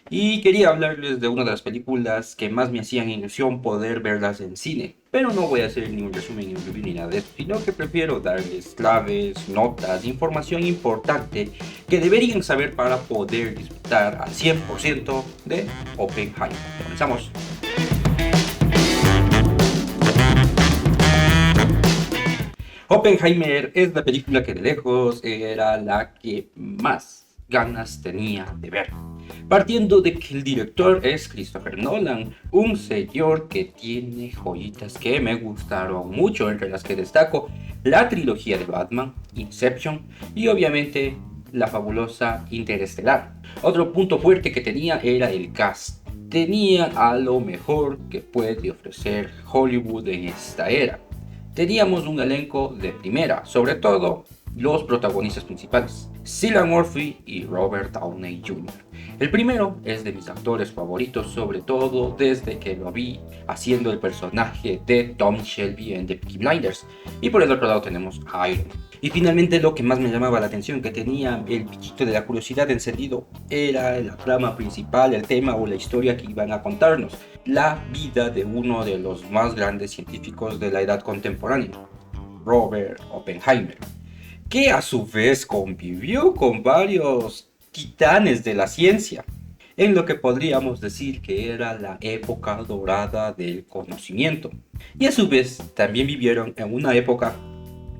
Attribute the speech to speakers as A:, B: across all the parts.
A: y quería hablarles de una de las películas que más me hacían ilusión poder verlas en cine. Pero no voy a hacer ni un resumen ni un review ni nada de eso, sino que prefiero darles claves, notas, información importante que deberían saber para poder disfrutar al 100% de Oppenheimer. Comenzamos. Oppenheimer es la película que de lejos era la que más ganas tenía de ver. Partiendo de que el director es Christopher Nolan, un señor que tiene joyitas que me gustaron mucho, entre las que destaco la trilogía de Batman, Inception y obviamente la fabulosa Interestelar. Otro punto fuerte que tenía era el cast. Tenía a lo mejor que puede ofrecer Hollywood en esta era. Teníamos un elenco de primera, sobre todo los protagonistas principales, Cillian Murphy y Robert Downey Jr. El primero es de mis actores favoritos, sobre todo desde que lo vi haciendo el personaje de Tom Shelby en The Peaky Blinders. Y por el otro lado tenemos a Iron Man. Y finalmente lo que más me llamaba la atención, que tenía el piquito de la curiosidad encendido, era la trama principal, el tema o la historia que iban a contarnos. La vida de uno de los más grandes científicos de la edad contemporánea, Robert Oppenheimer, que a su vez convivió con varios titanes de la ciencia, en lo que podríamos decir que era la época dorada del conocimiento. Y a su vez también vivieron en una época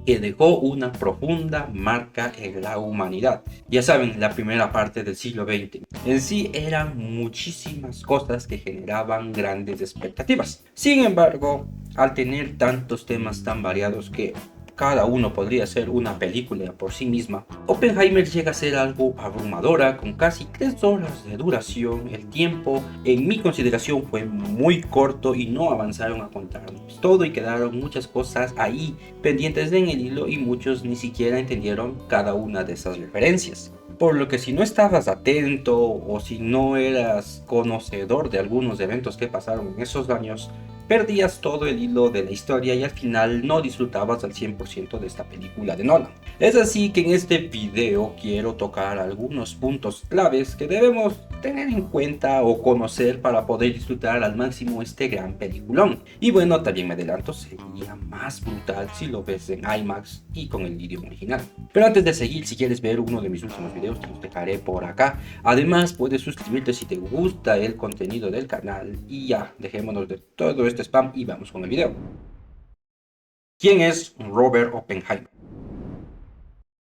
A: que dejó una profunda marca en la humanidad. Ya saben, la primera parte del siglo XX. En sí eran muchísimas cosas que generaban grandes expectativas. Sin embargo, al tener tantos temas tan variados que cada uno podría ser una película por sí misma, Oppenheimer llega a ser algo abrumadora con casi 3 horas de duración. El tiempo en mi consideración fue muy corto y no avanzaron a contarnos todo y quedaron muchas cosas ahí pendientes en el hilo y muchos ni siquiera entendieron cada una de esas referencias. Por lo que si no estabas atento o si no eras conocedor de algunos eventos que pasaron en esos años, perdías todo el hilo de la historia y al final no disfrutabas al 100% de esta película de Nolan. Es así que en este video quiero tocar algunos puntos claves que debemos tener en cuenta o conocer para poder disfrutar al máximo este gran peliculón. Y bueno, también me adelanto, sería más brutal si lo ves en IMAX y con el idioma original. Pero antes de seguir, si quieres ver uno de mis últimos videos, te los dejaré por acá. Además, puedes suscribirte si te gusta el contenido del canal. Y ya, dejémonos de todo este spam y vamos con el video. ¿Quién es Robert Oppenheimer?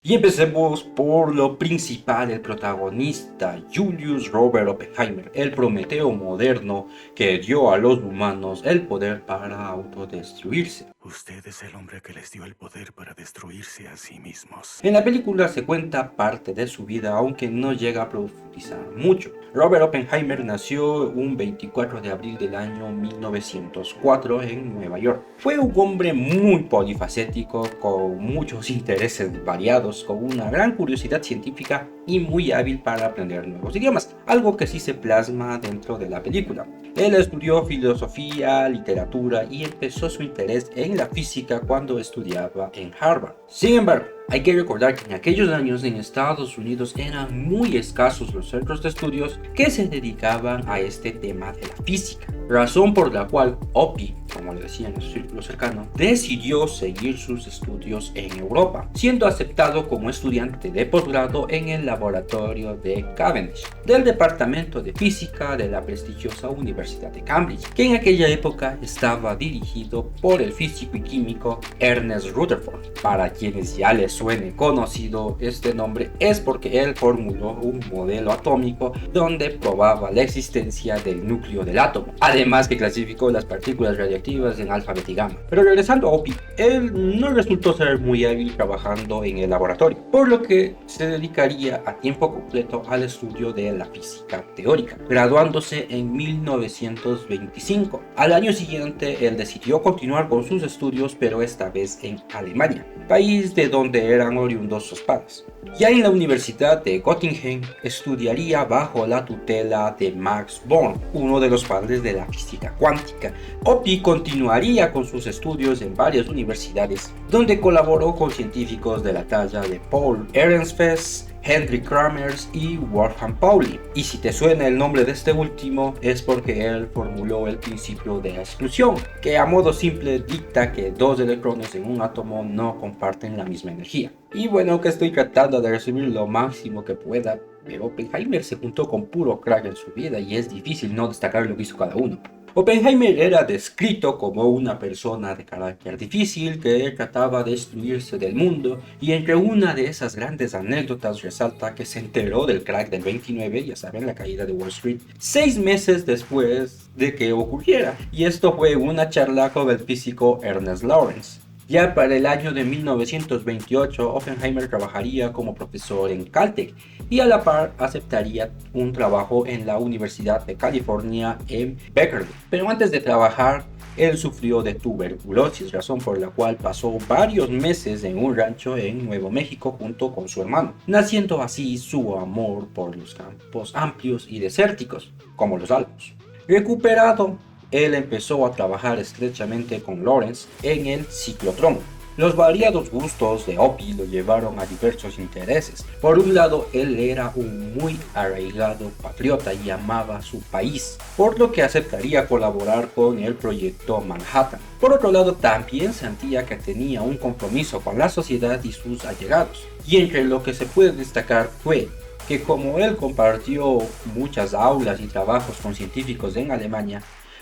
A: Y empecemos por lo principal, el protagonista, Julius Robert Oppenheimer, el Prometeo moderno que dio a los humanos el poder para autodestruirse.
B: Usted es el hombre que les dio el poder para destruirse a sí mismos.
A: En la película se cuenta parte de su vida, aunque no llega a profundizar mucho. Robert Oppenheimer nació un 24 de abril del año 1904 en Nueva York. Fue un hombre muy polifacético, con muchos intereses variados, con una gran curiosidad científica y muy hábil para aprender nuevos idiomas, algo que sí se plasma dentro de la película. Él estudió filosofía, literatura y empezó su interés en la física cuando estudiaba en Harvard. Sin embargo, hay que recordar que en aquellos años en Estados Unidos eran muy escasos los centros de estudios que se dedicaban a este tema de la física, razón por la cual Opie, como le decían en su círculo cercano, decidió seguir sus estudios en Europa, siendo aceptado como estudiante de posgrado en el laboratorio de Cavendish, del departamento de física de la prestigiosa Universidad de Cambridge, que en aquella época estaba dirigido por el físico y químico Ernest Rutherford. Para quienes ya les suene conocido este nombre, es porque él formuló un modelo atómico donde probaba la existencia del núcleo del átomo, además que clasificó las partículas radiactivas en alfa, beta y gamma. Pero regresando a Opie, él no resultó ser muy hábil trabajando en el laboratorio, por lo que se dedicaría a tiempo completo al estudio de la física teórica, graduándose en 1925. Al año siguiente, él decidió continuar con sus estudios, pero esta vez en Alemania, país de donde eran oriundos sus padres. Ya en la Universidad de Göttingen estudiaría bajo la tutela de Max Born, uno de los padres de la física cuántica. Opie continuaría con sus estudios en varias universidades, donde colaboró con científicos de la talla de Paul Ehrenfest, Henry Kramers y Wolfgang Pauli. Y si te suena el nombre de este último, es porque él formuló el principio de exclusión, que a modo simple dicta que dos electrones en un átomo no comparten la misma energía. Y bueno, que estoy tratando de resumir lo máximo que pueda, pero Oppenheimer se juntó con puro crack en su vida y es difícil no destacar lo que hizo cada uno. Oppenheimer era descrito como una persona de carácter difícil que trataba de excluirse del mundo, y entre una de esas grandes anécdotas resalta que se enteró del crack del 29, ya saben, la caída de Wall Street, 6 meses después de que ocurriera, y esto fue una charla con el físico Ernest Lawrence. Ya para el año de 1928, Oppenheimer trabajaría como profesor en Caltech y a la par aceptaría un trabajo en la Universidad de California en Berkeley. Pero antes de trabajar, él sufrió de tuberculosis, razón por la cual pasó varios meses en un rancho en Nuevo México junto con su hermano, naciendo así su amor por los campos amplios y desérticos, como los Alpes. Recuperado, él empezó a trabajar estrechamente con Lawrence en el ciclotrón. Los variados gustos de Opie lo llevaron a diversos intereses. Por un lado, él era un muy arraigado patriota y amaba su país, por lo que aceptaría colaborar con el proyecto Manhattan. Por otro lado, también sentía que tenía un compromiso con la sociedad y sus allegados. Y entre lo que se puede destacar fue que como él compartió muchas aulas y trabajos con científicos en Alemania,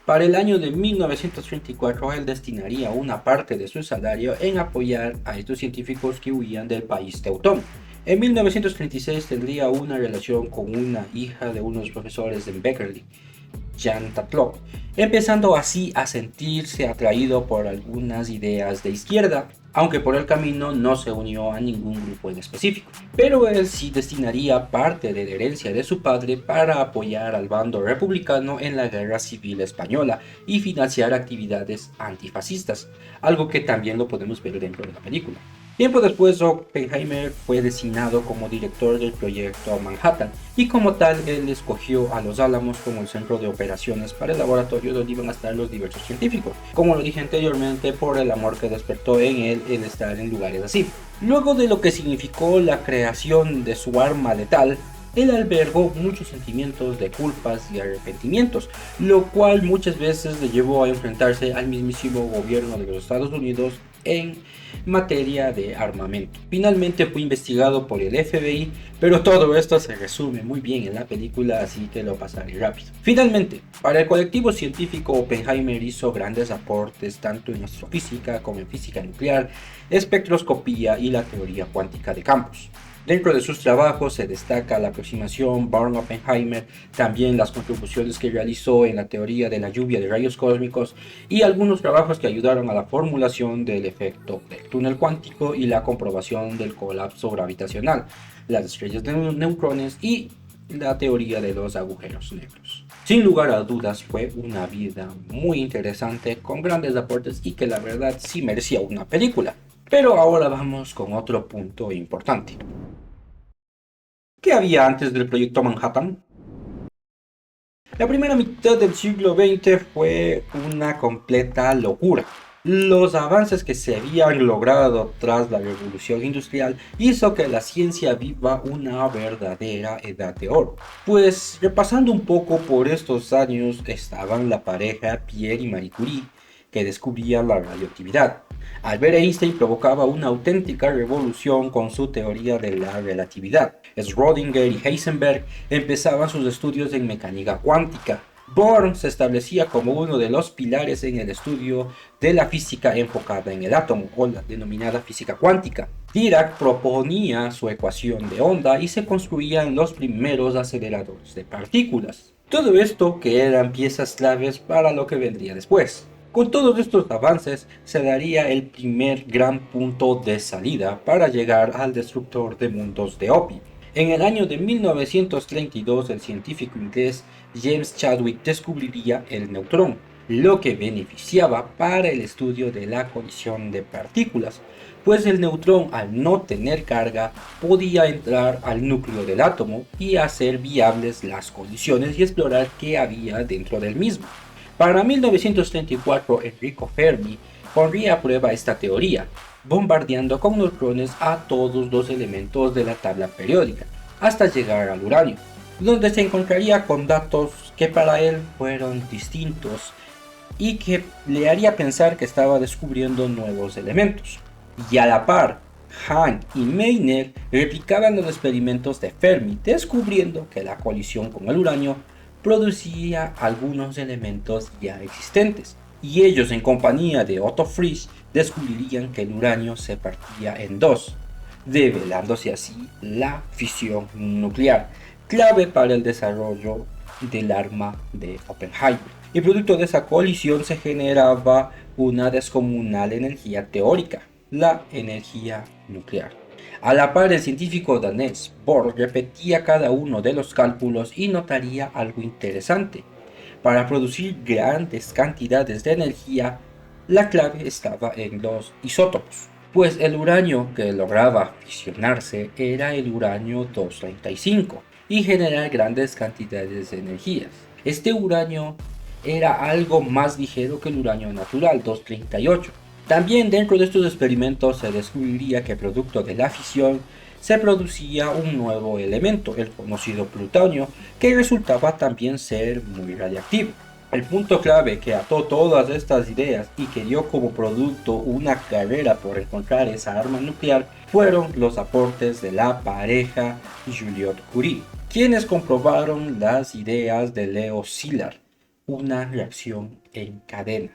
A: para el año de 1934 él destinaría una parte de su salario en apoyar a estos científicos que huían del país teutón. En 1936 tendría una relación con una hija de unos profesores en Berkeley, Jan Tatlock, empezando así a sentirse atraído por algunas ideas de izquierda, aunque por el camino no se unió a ningún grupo en específico. Pero él sí destinaría parte de la herencia de su padre para apoyar al bando republicano en la Guerra Civil Española y financiar actividades antifascistas, algo que también lo podemos ver dentro de la película. Tiempo después, Oppenheimer fue designado como director del proyecto Manhattan, y como tal él escogió a Los Álamos como el centro de operaciones para el laboratorio donde iban a estar los diversos científicos, como lo dije anteriormente, por el amor que despertó en él el estar en lugares así. Luego de lo que significó la creación de su arma letal, él albergó muchos sentimientos de culpas y arrepentimientos, lo cual muchas veces le llevó a enfrentarse al mismísimo gobierno de los Estados Unidos en materia de armamento. Finalmente fue investigado por el FBI, pero todo esto se resume muy bien en la película, así que lo pasaré rápido. Finalmente, para el colectivo científico, Oppenheimer hizo grandes aportes tanto en astrofísica como en física nuclear, espectroscopía y la teoría cuántica de campos. Dentro de sus trabajos se destaca la aproximación Born-Oppenheimer, también las contribuciones que realizó en la teoría de la lluvia de rayos cósmicos y algunos trabajos que ayudaron a la formulación del efecto del túnel cuántico y la comprobación del colapso gravitacional, las estrellas de neutrones y la teoría de los agujeros negros. Sin lugar a dudas fue una vida muy interesante con grandes aportes y que la verdad sí merecía una película. Pero ahora vamos con otro punto importante. ¿Qué había antes del proyecto Manhattan? La primera mitad del siglo XX fue una completa locura. Los avances que se habían logrado tras la revolución industrial hizo que la ciencia viva una verdadera edad de oro. Pues repasando un poco por estos años estaban la pareja Pierre y Marie Curie, que descubría la radioactividad. Albert Einstein provocaba una auténtica revolución con su teoría de la relatividad. Schrödinger y Heisenberg empezaban sus estudios en mecánica cuántica. Bohr se establecía como uno de los pilares en el estudio de la física enfocada en el átomo, o la denominada física cuántica. Dirac proponía su ecuación de onda y se construían los primeros aceleradores de partículas. Todo esto que eran piezas claves para lo que vendría después. Con todos estos avances se daría el primer gran punto de salida para llegar al destructor de mundos de Opie. En el año de 1932 el científico inglés James Chadwick descubriría el neutrón, lo que beneficiaba para el estudio de la colisión de partículas, pues el neutrón al no tener carga podía entrar al núcleo del átomo y hacer viables las colisiones y explorar qué había dentro del mismo. Para 1934, Enrico Fermi pondría a prueba esta teoría, bombardeando con neutrones a todos los elementos de la tabla periódica, hasta llegar al uranio, donde se encontraría con datos que para él fueron distintos y que le haría pensar que estaba descubriendo nuevos elementos. Y a la par, Hahn y Meitner replicaban los experimentos de Fermi, descubriendo que la colisión con el uranio producía algunos elementos ya existentes, y ellos en compañía de Otto Frisch descubrirían que el uranio se partía en dos, develándose así la fisión nuclear, clave para el desarrollo del arma de Oppenheimer. Y producto de esa colisión se generaba una descomunal energía teórica, la energía nuclear. A la par, el científico danés Bohr repetía cada uno de los cálculos y notaría algo interesante. Para producir grandes cantidades de energía, la clave estaba en los isótopos, pues el uranio que lograba fisionarse era el uranio 235 y generar grandes cantidades de energías. Este uranio era algo más ligero que el uranio natural 238. También dentro de estos experimentos se descubriría que producto de la fisión se producía un nuevo elemento, el conocido plutonio, que resultaba también ser muy radiactivo. El punto clave que ató todas estas ideas y que dio como producto una carrera por encontrar esa arma nuclear fueron los aportes de la pareja Joliot-Curie, quienes comprobaron las ideas de Leo Szilard, una reacción en cadena.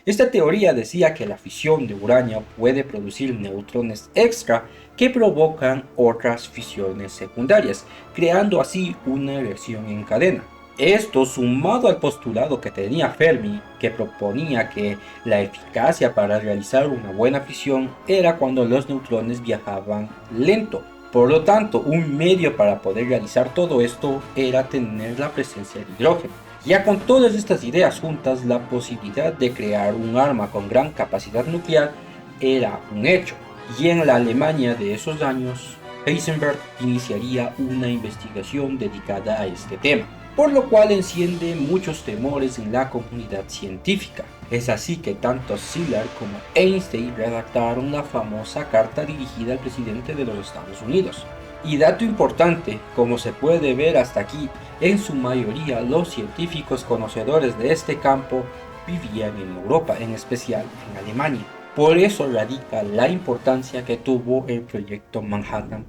A: Esta teoría decía que la fisión de uranio puede producir neutrones extra que provocan otras fisiones secundarias, creando así una reacción en cadena. Esto sumado al postulado que tenía Fermi, que proponía que la eficacia para realizar una buena fisión era cuando los neutrones viajaban lento. Por lo tanto, un medio para poder realizar todo esto era tener la presencia de hidrógeno. Ya con todas estas ideas juntas, la posibilidad de crear un arma con gran capacidad nuclear era un hecho, y en la Alemania de esos años, Heisenberg iniciaría una investigación dedicada a este tema, por lo cual enciende muchos temores en la comunidad científica. Es así que tanto Szilard como Einstein redactaron la famosa carta dirigida al presidente de los Estados Unidos. Y dato importante, como se puede ver hasta aquí, en su mayoría los científicos conocedores de este campo vivían en Europa, en especial en Alemania. Por eso radica la importancia que tuvo el proyecto Manhattan.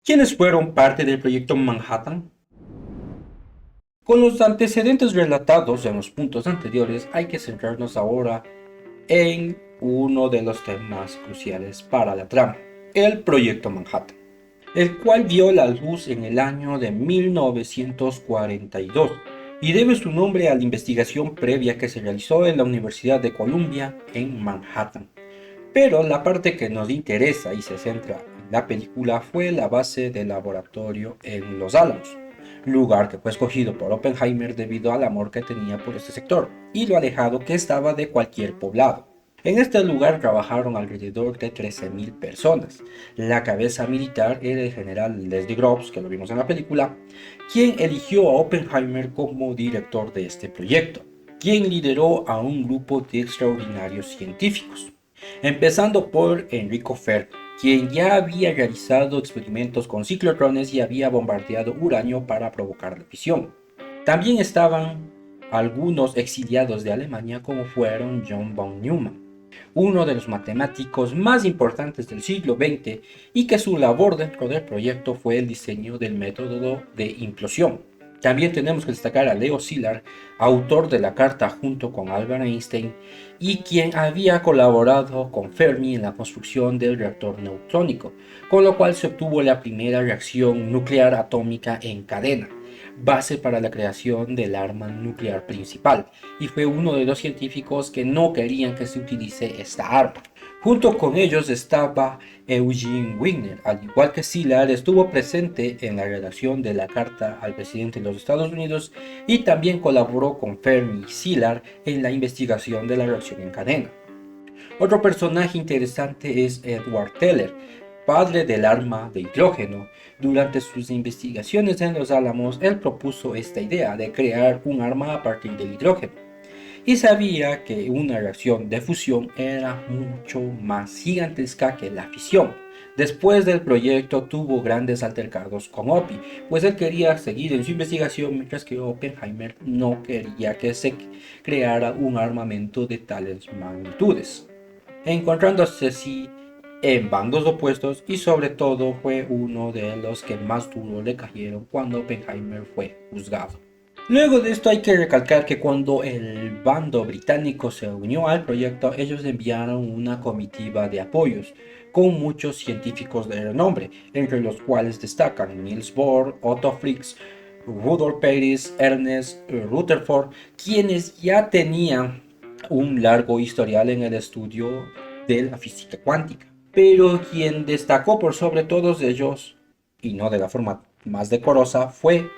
A: ¿Quiénes fueron parte del proyecto Manhattan? Con los antecedentes relatados en los puntos anteriores, hay que centrarnos ahora en uno de los temas cruciales para la trama, el proyecto Manhattan, el cual vio la luz en el año de 1942 y debe su nombre a la investigación previa que se realizó en la Universidad de Columbia en Manhattan. Pero la parte que nos interesa y se centra en la película fue la base del laboratorio en Los Álamos, lugar que fue escogido por Oppenheimer debido al amor que tenía por este sector y lo alejado que estaba de cualquier poblado. En este lugar trabajaron alrededor de 13.000 personas. La cabeza militar era el general Leslie Groves, que lo vimos en la película, quien eligió a Oppenheimer como director de este proyecto, quien lideró a un grupo de extraordinarios científicos, empezando por Enrico Fermi, quien ya había realizado experimentos con ciclotrones y había bombardeado uranio para provocar la fisión. También estaban algunos exiliados de Alemania como fueron John von Neumann, uno de los matemáticos más importantes del siglo XX y que su labor dentro del proyecto fue el diseño del método de implosión. También tenemos que destacar a Leo Szilard, autor de la carta junto con Albert Einstein y quien había colaborado con Fermi en la construcción del reactor neutrónico, con lo cual se obtuvo la primera reacción nuclear atómica en cadena, base para la creación del arma nuclear principal, y fue uno de los científicos que no querían que se utilice esta arma. Junto con ellos estaba Eugene Wigner, al igual que Szilard estuvo presente en la redacción de la carta al presidente de los Estados Unidos y también colaboró con Fermi y Szilard en la investigación de la reacción en cadena. Otro personaje interesante es Edward Teller, padre del arma de hidrógeno. Durante sus investigaciones en Los Álamos, él propuso esta idea de crear un arma a partir del hidrógeno. y sabía que una reacción de fusión era mucho más gigantesca que la fisión. Después del proyecto tuvo grandes altercados con Opie, pues él quería seguir en su investigación mientras que Oppenheimer no quería que se creara un armamento de tales magnitudes, encontrándose así en bandos opuestos, y sobre todo fue uno de los que más duro le cayeron cuando Oppenheimer fue juzgado. Luego de esto hay que recalcar que cuando el bando británico se unió al proyecto, ellos enviaron una comitiva de apoyos con muchos científicos de renombre, entre los cuales destacan Niels Bohr, Otto Frisch, Rudolf Paris, Ernest Rutherford, quienes ya tenían un largo historial en el estudio de la física cuántica. Pero quien destacó por sobre todos ellos, y no de la forma más decorosa, fue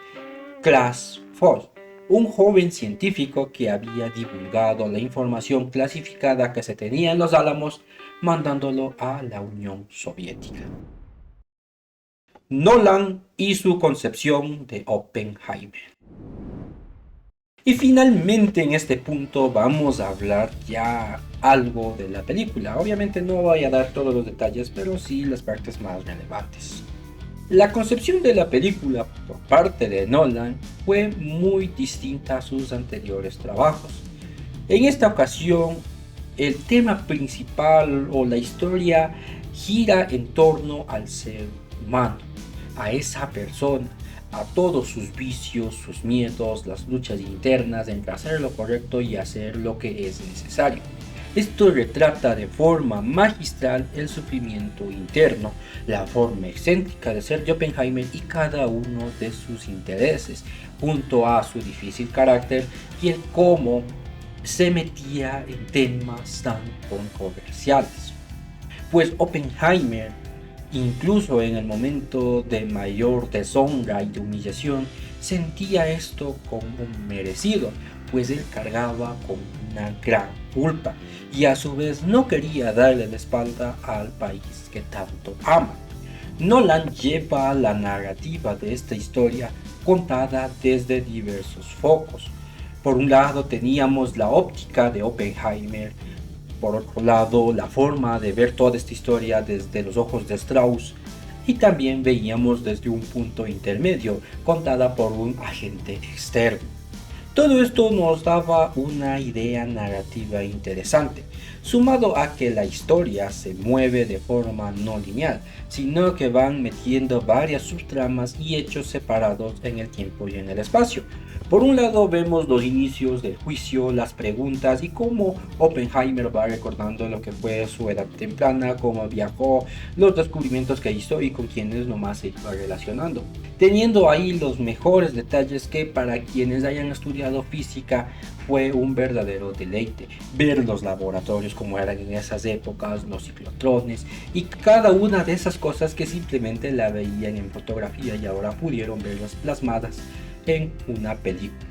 A: Klaas Voss, un joven científico que había divulgado la información clasificada que se tenía en los Álamos, mandándolo a la Unión Soviética. Nolan y su concepción de Oppenheimer. Y finalmente en este punto vamos a hablar ya algo de la película. Obviamente no voy a dar todos los detalles, pero sí las partes más relevantes. La concepción de la película por parte de Nolan fue muy distinta a sus anteriores trabajos. En esta ocasión, el tema principal o la historia gira en torno al ser humano, a esa persona, a todos sus vicios, sus miedos, las luchas internas entre hacer lo correcto y hacer lo que es necesario. Esto retrata de forma magistral el sufrimiento interno, la forma excéntrica de ser de Oppenheimer y cada uno de sus intereses, junto a su difícil carácter y el cómo se metía en temas tan controversiales. Pues Oppenheimer, incluso en el momento de mayor deshonra y de humillación, sentía esto como merecido, pues él cargaba con una gran culpa y a su vez no quería darle la espalda al país que tanto ama. Nolan lleva la narrativa de esta historia contada desde diversos focos. Por un lado teníamos la óptica de Oppenheimer, por otro lado la forma de ver toda esta historia desde los ojos de Strauss, y también veíamos desde un punto intermedio contada por un agente externo. Todo esto nos daba una idea narrativa interesante, sumado a que la historia se mueve de forma no lineal, sino que van metiendo varias subtramas y hechos separados en el tiempo y en el espacio. Por un lado vemos los inicios del juicio, las preguntas y cómo Oppenheimer va recordando lo que fue su edad temprana, cómo viajó, los descubrimientos que hizo y con quienes nomás se iba relacionando. Teniendo ahí los mejores detalles que para quienes hayan estudiado física fue un verdadero deleite. Ver los laboratorios como eran en esas épocas, los ciclotrones y cada una de esas cosas que simplemente la veían en fotografía y ahora pudieron verlas plasmadas en una película.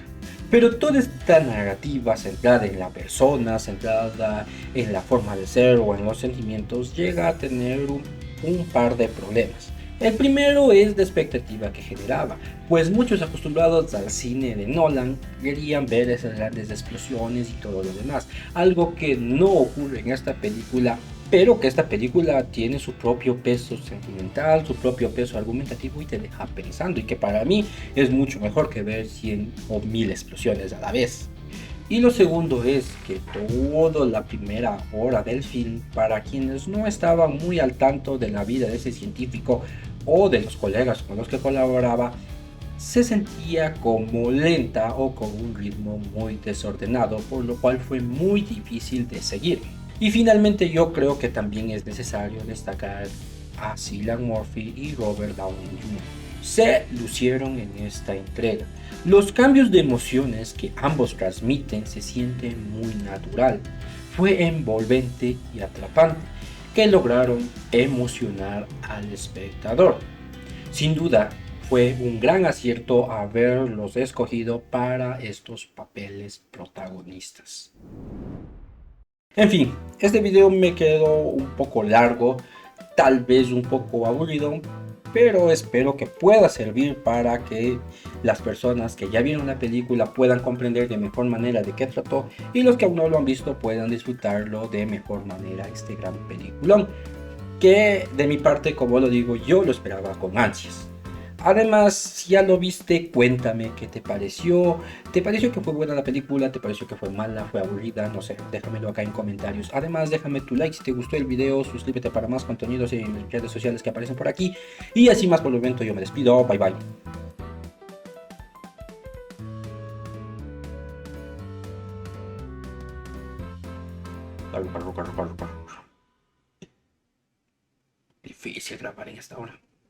A: Pero toda esta narrativa centrada en la persona, centrada en la forma de ser o en los sentimientos, llega a tener un par de problemas. El primero es la expectativa que generaba, pues muchos acostumbrados al cine de Nolan querían ver esas grandes explosiones y todo lo demás, algo que no ocurre en esta película, pero que esta película tiene su propio peso sentimental, su propio peso argumentativo y te deja pensando, y que para mí es mucho mejor que ver 100 o 1000 explosiones a la vez. Y lo segundo es que toda la primera hora del film, para quienes no estaban muy al tanto de la vida de ese científico o de los colegas con los que colaboraba, se sentía como lenta o con un ritmo muy desordenado, por lo cual fue muy difícil de seguir. Y finalmente yo creo que también es necesario destacar a Cillian Murphy y Robert Downey Jr. Se lucieron en esta entrega. Los cambios de emociones que ambos transmiten se sienten muy natural. Fue envolvente y atrapante, que lograron emocionar al espectador. Sin duda, fue un gran acierto haberlos escogido para estos papeles protagonistas. En fin, este video me quedó un poco largo, tal vez un poco aburrido, pero espero que pueda servir para que las personas que ya vieron la película puedan comprender de mejor manera de qué trató y los que aún no lo han visto puedan disfrutarlo de mejor manera este gran peliculón, que de mi parte, como lo digo, yo lo esperaba con ansias. Además, si ya lo viste, cuéntame qué te pareció. ¿Te pareció que fue buena la película? ¿Te pareció que fue mala? ¿Fue aburrida? No sé, déjamelo acá en comentarios. Además, déjame tu like si te gustó el video, suscríbete para más contenidos en mis redes sociales que aparecen por aquí. Y así más por el momento, yo me despido. Bye bye. Difícil grabar en esta hora.